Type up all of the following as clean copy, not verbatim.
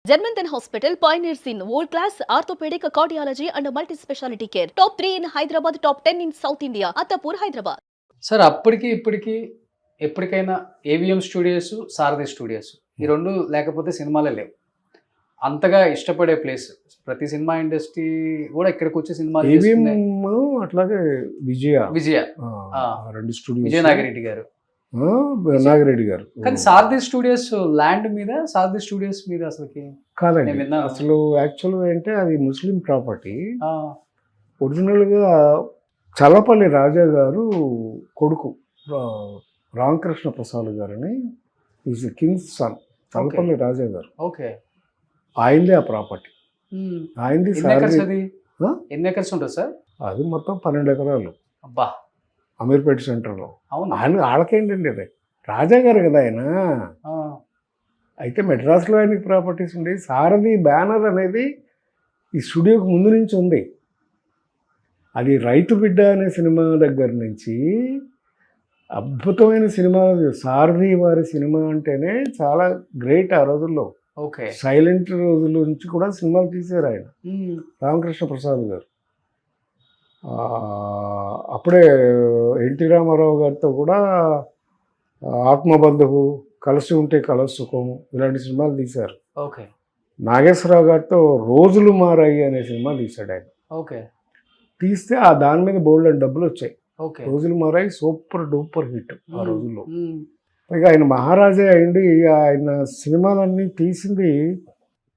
Germanton Hospital pioneers in world-class orthopedic cardiology and multi-specialty care. Top 3 in Hyderabad, top 10 in South India. Attapur, Hyderabad. Sir అప్పటికి ఇప్పటికి ఎప్పటికైనా AVM studios, సారథి studios ఈ రెండు లేకపోతే సినిమాలే లేవు. అంతగా ఇష్టపడే ప్లేస్ ప్రతి సినిమా ఇండస్ట్రీ కూడా ఇక్కడికి వచ్చి సినిమాలు చేసుకునే అట్లాగే విజయ విజయ రెండు స్టూడియో విజయ నాగిరెడ్డి గారు. నాగిరెడ్డి గారు. కానీ సారథి స్టూడియోస్ ల్యాండ్ మీద, సారథి స్టూడియోస్ మీద అసలుకి కాదండి. నేను విన్నాను. అసలు యాక్చువల్గా అంటే అది ముస్లిం ప్రాపర్టీ. ఒరిజినల్గా చల్లపల్లి రాజా గారు కొడుకు రామకృష్ణ ప్రసాద్ గారని ఈజ్ కింగ్స్ సన్. చల్లపల్లి రాజా గారు ఓకే, ఆయనదే ఆ ప్రాపర్టీ. ఆయనది ఎన్ని ఎకర్స్ ఉంటుంది సార్? అది మొత్తం 12 ఎకరాలు. అబ్బా, అమీర్పేట సెంటర్లో. అవును, వాళ్ళకేంటండి అది రాజా గారు కదా ఆయన. అయితే మెడ్రాస్లో ఆయనకి ప్రాపర్టీస్ ఉండే. సారథి బ్యానర్ అనేది ఈ స్టూడియోకి ముందు నుంచి ఉంది. అది రైతు బిడ్డ అనే సినిమా దగ్గర నుంచి అద్భుతమైన సినిమా. సారథి వారి సినిమా అంటేనే చాలా గ్రేట్ ఆ రోజుల్లో. ఓకే, సైలెంట్ రోజుల నుంచి కూడా సినిమాలు తీశారు ఆయన, రామకృష్ణ ప్రసాద్ గారు. అప్పుడే ఎన్టీ రామారావు గారితో కూడా ఆత్మబంధువు, కలిసి ఉంటే కలసుఖం ఇలాంటి సినిమాలు తీశారు. ఓకే, నాగేశ్వరరావు గారితో రోజులు మారాయి అనే సినిమా తీశాడు ఆయన. ఓకే, తీస్తే దాని మీద బోల్డ్ అని డబ్బులు వచ్చాయి. ఓకే, రోజులు మారాయి సూపర్ డూపర్ హిట్ ఆ రోజుల్లో. పైగా ఆయన మహారాజే అయింది. ఆయన సినిమాలన్నీ తీసింది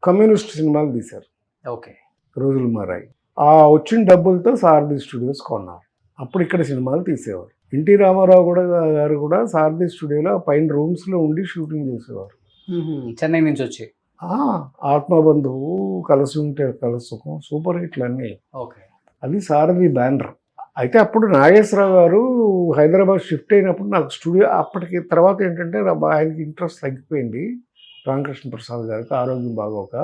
కమ్యూనిస్ట్ సినిమాలు తీశారు. ఓకే, రోజులు మారాయి. ఆ వచ్చిన డబ్బులతో సారథి స్టూడియోస్ కొన్నారు. అప్పుడు ఇక్కడ సినిమాలు తీసేవారు. ఎన్టీ రామారావు గారు కూడా సారథి స్టూడియోలో పైన రూమ్స్లో ఉండి షూటింగ్ చేసేవారు. చెన్నై నుంచి వచ్చి. ఆత్మబంధువు, కలిసి ఉంటే కలసుఖం సూపర్ హిట్లు అన్నీ. ఓకే, అది సారథి బ్యానర్. అయితే అప్పుడు నాగేశ్వరరావు గారు హైదరాబాద్ షిఫ్ట్ అయినప్పుడు నాకు స్టూడియో అప్పటికి తర్వాత ఏంటంటే ఆయనకి ఇంట్రెస్ట్ తగ్గిపోయింది. రామకృష్ణ ప్రసాద్ గారికి ఆరోగ్యం బాగోక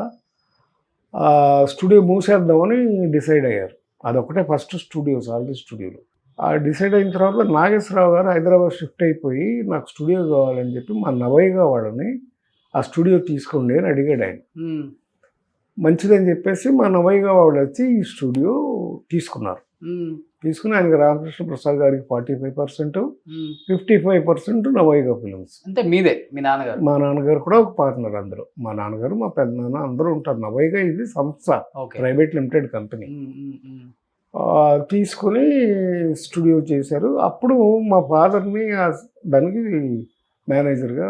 స్టూడియో మూసేద్దామని డిసైడ్ అయ్యారు. అదొకటే ఫస్ట్ స్టూడియో సారథి స్టూడియోలో. డిసైడ్ అయిన తర్వాత నాగేశ్వరరావు గారు హైదరాబాద్ షిఫ్ట్ అయిపోయి నాకు స్టూడియో కావాలని చెప్పి మా నవయ్య వాళ్ళని ఆ స్టూడియో తీసుకోండి అని అడిగాడు ఆయన. మంచిదని చెప్పేసి మా నవయ్య వాళ్ళు వచ్చి ఈ స్టూడియో తీసుకున్నారు. తీసుకుని ఆయనకి రామకృష్ణ ప్రసాద్ గారికి 45%, 55% నవయ్య ఫిలిమ్స్. అంటే మీదే, మీ నాన్నగారు? మా నాన్నగారు కూడా ఒక పార్ట్నర్. అందరూ మా నాన్నగారు, మా పెద్దనాన్న అందరూ ఉంటారు. నవయ్య ఇది సంస్థ, ప్రైవేట్ లిమిటెడ్ కంపెనీ. తీసుకుని స్టూడియో చేశారు. అప్పుడు మా ఫాదర్ని దానికి మేనేజర్గా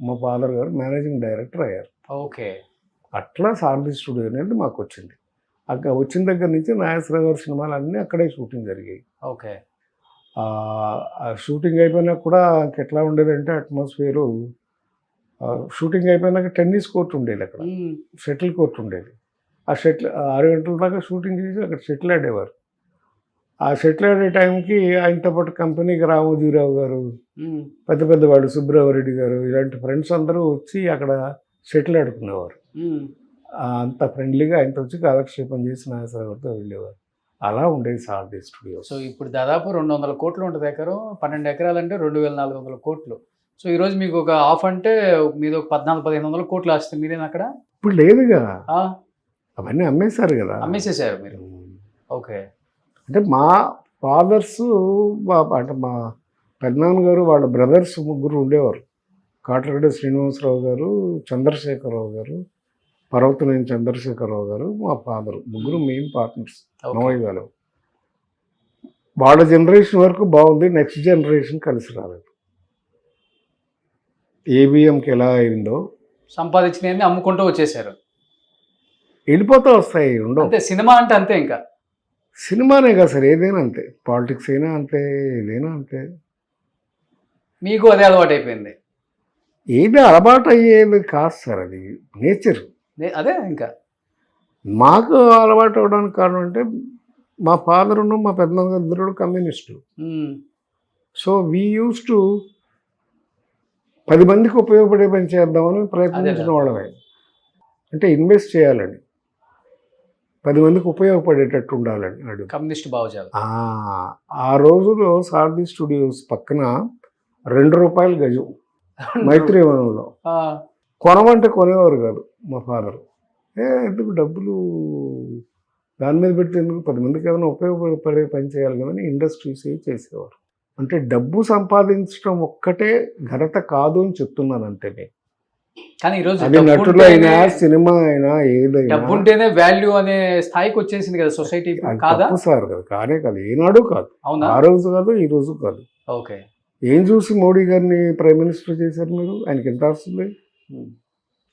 మా ఫాదర్ గారు మేనేజింగ్ డైరెక్టర్ అయ్యారు. ఓకే, అట్లా సారథి స్టూడియో అనేది మాకు వచ్చింది. అక్కడ వచ్చిన దగ్గర నుంచి నాగేశ్వరరావు గారి సినిమాలు అన్నీ అక్కడే షూటింగ్ జరిగాయి. ఓకే, షూటింగ్ అయిపోయినాక కూడా ఎట్లా ఉండేదంటే అట్మాస్ఫియరు, షూటింగ్ అయిపోయినాక టెన్నిస్ కోర్ట్ ఉండేది, అక్కడ షటిల్ కోర్ట్ ఉండేది. ఆ షటిల్ 6 గంటల దాకా షూటింగ్ చేసి అక్కడ షటిల్ ఆడేవారు. ఆ షటిల్ ఆడే టైంకి ఆయనతో పాటు కంపెనీకి రామోజీరావు గారు, పెద్ద పెద్ద వాళ్ళు సుబ్రహ్మరెడ్డి గారు ఇలాంటి ఫ్రెండ్స్ అందరూ వచ్చి అక్కడ షటిల్ ఆడుకునేవారు. అంత ఫ్రెండ్లీగా ఆయనతో వచ్చి కాలక్షేపం చేసి నాగేశ్వరరావుతో వెళ్ళేవారు. అలా ఉండేది సారథి స్టూడియో. సో ఇప్పుడు దాదాపు 200 కోట్లు ఉంటుంది ఎకరం. 12 ఎకరాలు అంటే 2400 కోట్లు. సో ఈరోజు మీకు ఒక ఆఫ్ అంటే మీద ఒక 1400-1500 కోట్లు వస్తుంది. మీరేనా అక్కడ? ఇప్పుడు లేదుగా, అవన్నీ అమ్మేశారు కదా. అమ్మేసేసారు మీరు? ఓకే, అంటే మా ఫాదర్స్ అంటే మా పెద్దనాన్నగారు వాళ్ళ బ్రదర్స్ ముగ్గురు ఉండేవారు. కాట్రగడ్డ శ్రీనివాసరావు గారు, చంద్రశేఖరరావు గారు, పర్వతనేని చంద్రశేఖరరావు గారు, మా ఫాదర్ ముగ్గురు మెయిన్ పార్ట్నర్స్ నవయ్య గారు. వాళ్ళ జనరేషన్ వరకు బాగుంది. నెక్స్ట్ జనరేషన్ కలిసి రాలేదు. ఏబిఎంకి ఎలా అయిందో సంపాదించినవన్నీ అమ్ముకుంటూ వచ్చేసారు. వెళ్ళిపోతూ వస్తాయి, ఉండవు. అంటే సినిమా అంటే అంతే. ఇంకా సినిమానే కదా సార్, ఏదైనా అంతే. పాలిటిక్స్ అయినా అంతే, ఏదైనా అంతే. మీకు అదే అలవాటు అయిపోయింది? ఏది అలవాటు అయ్యేది కాదు సార్, అది నేచర్. అదే ఇంకా మాకు అలవాటు అవడానికి కారణం అంటే మా ఫాదర్ మా పెద్దనాన్న ఇద్దరు communist. So we use to 10 మందికి ఉపయోగపడే పని చేద్దామని ప్రయత్నించిన వాళ్ళమే. అంటే ఇన్వెస్ట్ చేయాలని, 10 మందికి ఉపయోగపడేటట్టు ఉండాలని అడుగు కమ్యూనిస్ట్ భావజాలం. ఆ రోజులో సారథి స్టూడియోస్ పక్కన ₹2 గజం మైత్రి వనంలో కొనమంటే కొనేవారు కాదు మా ఫాదర్. ఎందుకు డబ్బులు దాని మీద పెడితే ఎందుకు, 10 మందికి ఏమైనా ఉపయోగపడే పని చేయాలి కానీ ఇండస్ట్రీస్ చేసేవారు. అంటే డబ్బు సంపాదించడం ఒక్కటే ఘనత కాదు అని చెప్తున్నాను అంతే నేను. కానీ ఈరోజు అది నటులు అయినా సినిమా అయినా ఏదైనా డబ్బు ఉంటేనే వాల్యూ అనే స్థాయికి వచ్చేసింది కదా సొసైటీ, అది కాదా? తప్పు సార్ కదా, కానే కాదు, ఏనాడు కాదు, అవునా? ఆ రోజు కాదు ఈ రోజు కాదు. ఓకే. ఏం చూసి మోడీ గారిని ప్రైమ్ మినిస్టర్ చేశారు మీరు? ఆయనకి ఎంత వస్తుంది,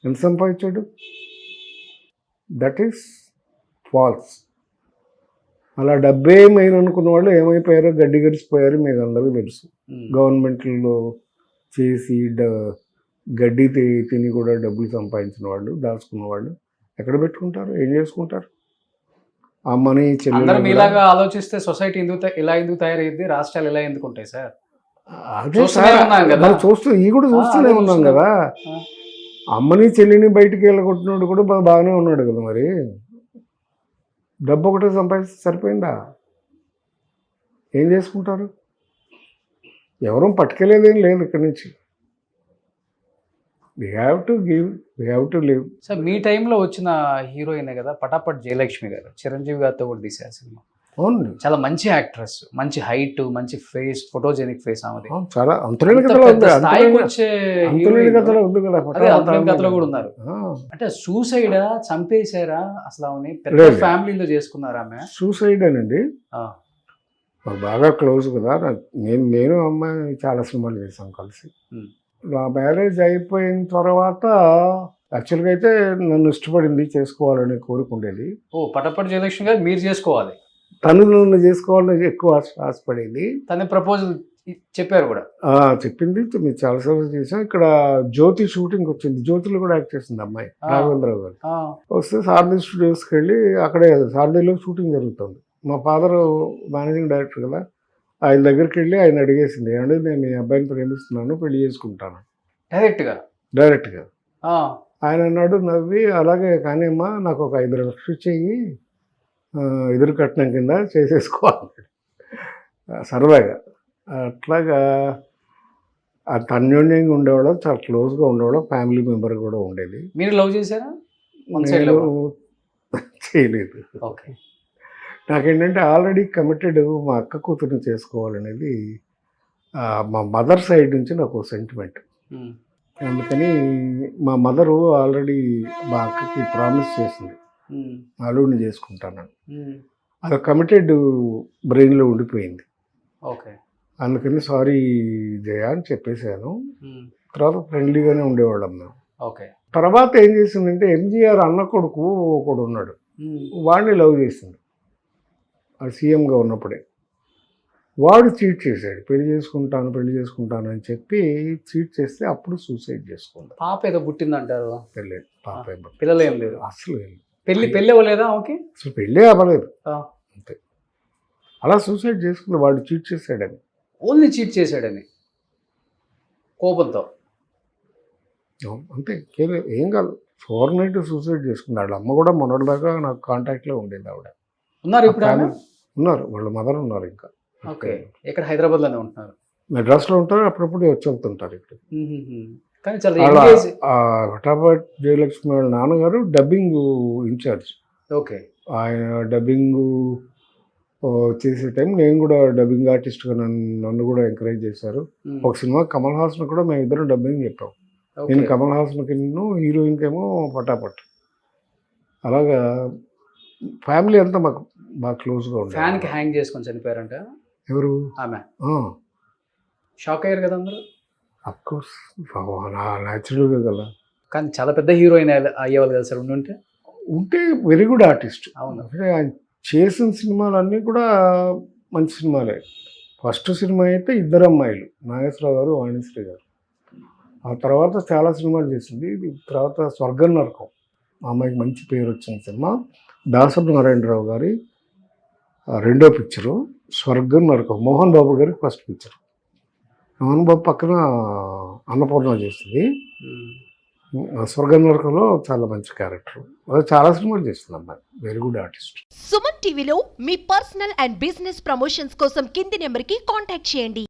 ఎంత సంపాదించాడు? That is false. అలా డబ్బే మెయిన్ అనుకున్న వాళ్ళు ఏమైపోయారో గడ్డి గడిచిపోయారు మీకు అందరికీ తెలుసు. గవర్నమెంట్లో చేసి గడ్డి తిని కూడా డబ్బులు సంపాదించిన వాళ్ళు, దాచుకున్న వాళ్ళు ఎక్కడ పెట్టుకుంటారు, ఏం చేసుకుంటారు? ఆ మనీ అందరూ మీలాగా ఆలోచిస్తే సొసైటీ ఇలా ఎందుకు తయారైంది, రాష్ట్రాలు ఇలా ఎందుకు ఉంటాయి సార్? అదే మనం చూస్తూ ఈ కూడా చూస్తూనే ఉన్నాం కదా. అమ్మని చెల్లిని బయటికి వెళ్ళగొట్టినోడు కూడా బాగానే ఉన్నాడు కదా. మరి డబ్బు ఒకటే సంపాదిస్తే సరిపోయిందా? ఏం చేసుకుంటారు? ఎవరూ పట్టుకెళ్ళేదేం లేదు ఇక్కడి నుంచి. We have to give, we have to live. Sir మీ టైంలో వచ్చిన హీరోయిన్ కదా పటాపట్ జయలక్ష్మి గారు, చిరంజీవి గారితో కూడా తీశారు సినిమా. అవును, చాలా మంచి యాక్ట్రెస్, మంచి హైట్, మంచి ఫేస్, ఫోటోజెనిక్ ఫేస్ ఆమెది. చాలా అంతులేని కథలో ఉంది, స్థాయికి వచ్చే అంతులేని కథలో ఉంది కదా, అంతులేని కథలో కూడా ఉన్నారు. అంటే సూసైడా, చంపేశారా అసలు ఆమెని? పెద్ద ఫ్యామిలీలో చేసుకున్నారు ఆమె. సూసైడ్ అనండి, బాగా క్లోజ్ కదా. నేను అమ్మాయి చాలా సినిమాలు చేశాం కలిసి. నా మ్యారేజ్ అయిపోయిన తర్వాత యాక్చువల్గా అయితే నన్ను ఇష్టపడింది, చేసుకోవాలని కోరుకుండేది. ఓ పటపట్ జయలక్ష్మి గారు మీరు చేసుకోవాలి, తను నన్ను చేసుకోవాలని ఎక్కువ ఆశపడేది. తన ప్రపోజల్ చెప్పారు కూడా? చెప్పింది, మీరు చాలాసార్లు చేసాం. ఇక్కడ జ్యోతి షూటింగ్ వచ్చింది, జ్యోతిలో కూడా యాక్ట్ చేసింది అమ్మాయి, రాఘవేంద్రరావు గారు. వస్తే సారథి స్టూడియోస్కి వెళ్ళి అక్కడే సారథిలో షూటింగ్ జరుగుతుంది. మా ఫాదర్ మేనేజింగ్ డైరెక్టర్ కదా, ఆయన దగ్గరికి వెళ్ళి ఆయన అడిగేసింది, ఏమంటే నేను మీ అబ్బాయిని ప్రేమిస్తున్నాను, పెళ్లి చేసుకుంటాను డైరెక్ట్గా. ఆయన అన్నాడు నవ్వి, అలాగే కానీ అమ్మా నాకు ఒక 5 లక్షలు చెయ్యి, ఎదురు కట్నం కింద చేసేసుకోవాలి సరదాగా. అట్లాగా అంత అన్యోన్యంగా ఉండేవాళ్ళం, చాలా క్లోజ్గా ఉండేవాళ్ళం, ఫ్యామిలీ మెంబర్ కూడా ఉండేది. మీరు లవ్ చేశారా? నేను చేయలేదు. ఓకే. నాకేంటంటే ఆల్రెడీ కమిటెడ్, మా అక్క కూతురుని చేసుకోవాలనేది మా మదర్ సైడ్ నుంచి నాకు సెంటిమెంట్. అందుకని మా మదరు ఆల్రెడీ మా అక్కకి ప్రామిస్ చేసింది, అల్లుడిని చేసుకుంటానని. అది కమిటెడ్ బ్రెయిన్లో ఉండిపోయింది. ఓకే. అందుకని సారీ జయ అని చెప్పేశాను. తర్వాత ఫ్రెండ్లీగానే ఉండేవాళ్ళం మేము. ఓకే. తర్వాత ఏం చేసిందంటే ఎంజీఆర్ అన్న కొడుకు ఒకడు ఉన్నాడు, వాడిని లవ్ చేసింది. అది సీఎంగా ఉన్నప్పుడే. వాడు చీట్ చేశాడు, పెళ్లి చేసుకుంటాను అని చెప్పి చీట్ చేస్తే అప్పుడు సూసైడ్ చేసుకుంది. పాప ఏదో పుట్టిందంటారు? పెళ్ళి పాప, పిల్లలు ఏం లేదు అసలు. పెళ్ళి అవ్వలేదా? ఓకే, అసలు పెళ్ళే అవ్వలేదు అంతే. అలా సూసైడ్ చేసుకుంది, వాడు చీట్ చేశాడని. ఓన్లీ చీట్ చేశాడని కోపంతో అంతే, ఏం కాదు. ఓవర్నైట్ సూసైడ్ చేసుకుంది. వాళ్ళ అమ్మ కూడా మొన్నటిదాకా నాకు కాంటాక్ట్లో ఉండేది. ఆవిడ ఉన్నారు ఇప్పుడు? ఉన్నారు, వాళ్ళ మదర్ ఉన్నారు ఇంకా. ఓకే. ఇక్కడ హైదరాబాద్లోనే ఉంటున్నారు? మెడ్రాస్లో ఉంటారు, అప్పుడప్పుడు వచ్చి వెళ్తుంటారు ఇక్కడ. కానీ చాలా పటాపట్ జయలక్ష్మి వాళ్ళ నాన్నగారు డబ్బింగ్ ఇన్ఛార్జ్. ఓకే. ఆయన డబ్బింగ్ చేసే టైం నేను కూడా డబ్బింగ్ ఆర్టిస్ట్గా నన్ను కూడా ఎంకరేజ్ చేశారు. ఒక సినిమా కమల్ హాసన్ కూడా మేము ఇద్దరు డబ్బింగ్ చెప్పాం. నేను కమల్ హాసన్కి, హీరోయిన్కి ఏమో పటాపట్. అలాగా ఫ్యామిలీ అంతా మాకు బాగా క్లోజ్గా ఉంటుంది. ఫ్యాన్కి హ్యాంగ్ చేసుకొని చనిపోయారంట ఎవరు? ఆమె. షాక్ అయ్యారు కదా అందరూ? అఫ్కోర్స్, న్యాచురల్గా కదా. కానీ చాలా పెద్ద హీరోయిన్ అయ్యేవాళ్ళు కదా సార్ ఉంటే వెరీ గుడ్ ఆర్టిస్ట్. అవును, అంటే ఆయన చేసిన సినిమాలన్నీ కూడా మంచి సినిమాలే. ఫస్ట్ సినిమా అయితే 2 అమ్మాయిలు, నాగేశ్వరరావు గారు, వాణిశ్రీ గారు. ఆ తర్వాత చాలా సినిమాలు చేసింది. తర్వాత స్వర్గం నరకం, ఆ అమ్మాయికి మంచి పేరు వచ్చిన సినిమా. దాసరి నారాయణరావు గారి 2వ పిక్చరు స్వర్గం నరకం. మోహన్ బాబు గారికి ఫస్ట్ పిక్చర్. మోహన్ బాబు పక్కన అన్నపూర్ణ చేస్తుంది. స్వర్గం నరకంలో చాలా మంచి క్యారెక్టర్. అదే చాలా సినిమాలు చేస్తుంది అమ్మాయి, వెరీ గుడ్ ఆర్టిస్ట్. సుమన్ టీవీలో మీ పర్సనల్ అండ్ బిజినెస్ ప్రమోషన్స్ కోసం కింది నెంబర్కి కాంటాక్ట్ చేయండి.